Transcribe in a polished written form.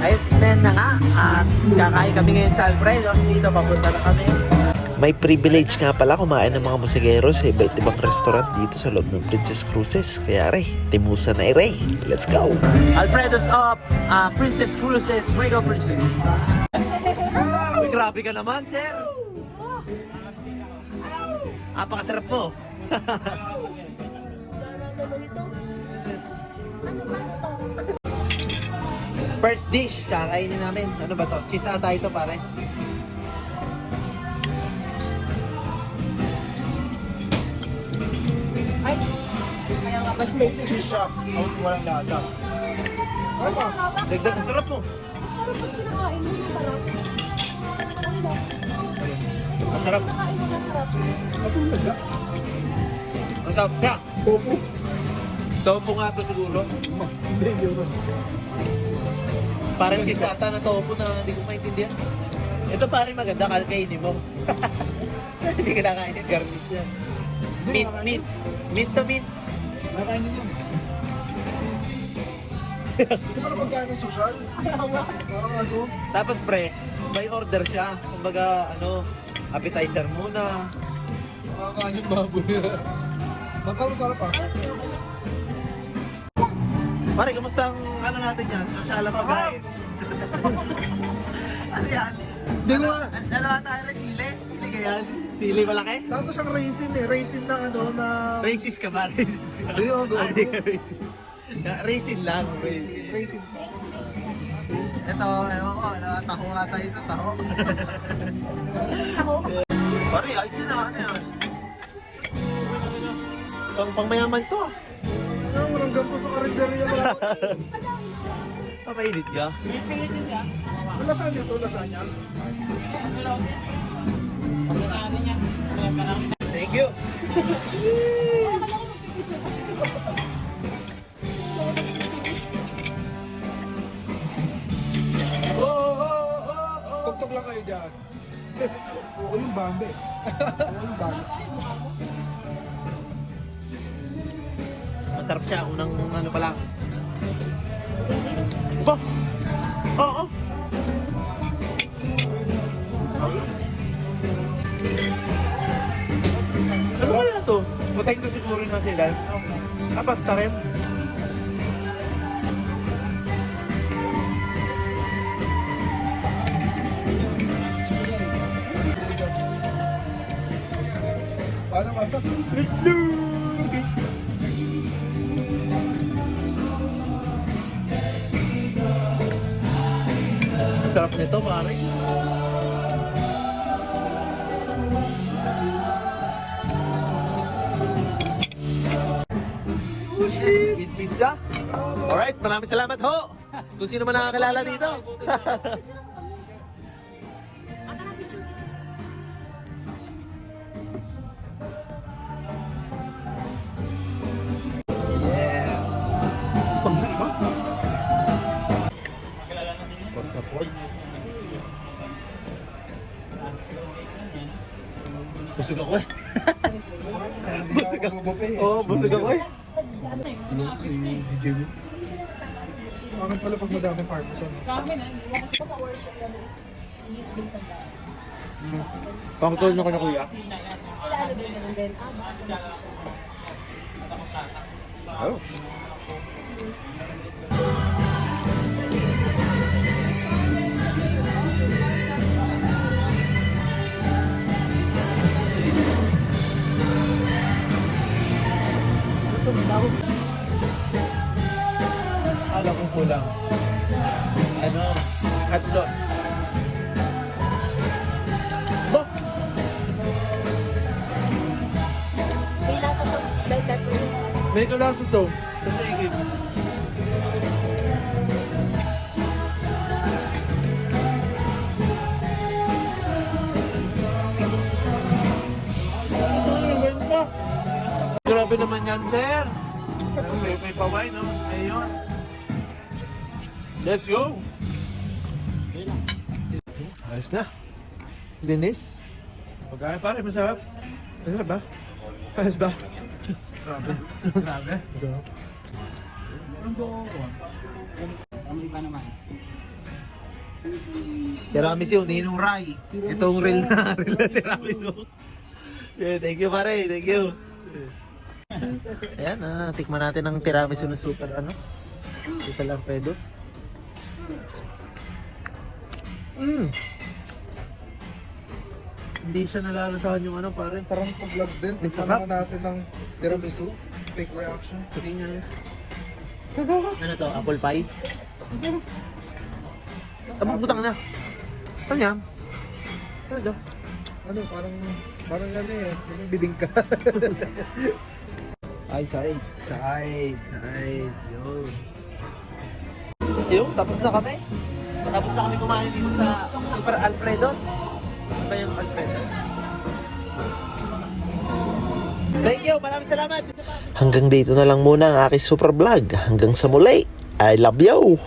Ayun na nga, at kakain kami ngayon sa Alfredo's. Dito, papunta na kami. May privilege nga pala kumain ng mga musigero sa iba't ibang restaurant dito sa loob ng Princess Cruises. Kaya Ray, timusa na Ray. Let's go! Alfredo's of Princess Cruises, Regal Princess. Uy, grabe ka naman, sir! Apakasarap mo! First dish, kakainin namin. Ano ba to? Cheese ata ito, pare. Ay, kaya nga ba may Cheese shop. Out walang lata. Ano ba? Dagdag, ang sarap mo. Masarap pag kinakain mo, masarap. Masarap. Kinakain mo, masarap. Atong laga. Masarap siya. Topo. Topo nga to siguro. Hindi yun. Parang cheese ata na topo na hindi ko maintindihan. Ito pare maganda, kalkainin mo. Hindi ka nakain yung garnish yan. Meat, meat. Meat to meat. Nakain din yun. Gusto mo na pagkain ng social? Ayaw nga. Parang ano? Tapos pre, may order siya. Kumbaga, appetizer muna. Nakakain yung baboy. Sarap ah. Pare, kamusta ang natin yan? Social ang pagkain. Ano yan? Hindi ko nga. Ano tayo rin? Sili? Sili ka yan? Sili malaki? Nasa siyang raisin eh. Raisin na ano na... Racist ka ba? Racist ka ba? Hindi ako. Hindi ka racist. Racist lang. Racist. Raisin. Ito, ewan ko, taho nga tayo ito, taho. Ako, Pare, ayos yun na, ano yan? Pangmayaman to. Ano, walang ganito sa karinderya na. Papainit ka? Lasagna to, lasagna. Thank you. Tugtog lang kayo dyan. Oo yung banda eh. Oo yung banda. Masarap siya, unang ano pa lang. Ba? Oo. Ano kaya to? Butay to siguro na sila. Pasta rin. Paano ka ito? Let's do it! Ang sarap nito, pare. Sweet pizza. Alright, maraming salamat ho. Kung sino man nakakilala dito. Yes. Pork. Busog ako eh. Busog ako. Oo, busog ako eh. Bakit pala pag madami parmesan? sa worship kami. Eat din sa daan. Pakutol na ko na kuya. Kailangan din ganun din. Oh. Gusto mo daw. Alam ko kulang. Hot sauce. Ba? May lasa sa bell pepper. May kalasa to. Sa tigis. Grabe naman yan, sir. May paway, no? Ayun. Let's go. Ayos na. Linis. Pagkain pare, masarap. Masarap ba? Ayos ba? Grabe. Grabe. Ito. Ang iba naman. Tiramisu, Ninong Rai. Itong real na tiramisu. Yeah, thank you pare, thank you. Ayan, tikman natin ang tiramisu ng super Super Alfredos. Hindi siya nalalasahan yung pare. Parang pag-vlog din. Tignan naman natin ng tiramisu. Fake reaction. Tingnan. Ano to? Apple pie? Butang na. Ano yan? Ano to? Ano, parang ano eh. Yung bibingka. Ay, side. Yun. Yung, tapos na kami. Tapos na kami kumain dito sa Super Alfredos. Ano ba yung Alfredos? Thank you, maraming salamat. Hanggang dito na lang muna ang aking super vlog. Hanggang sa muli. I love you.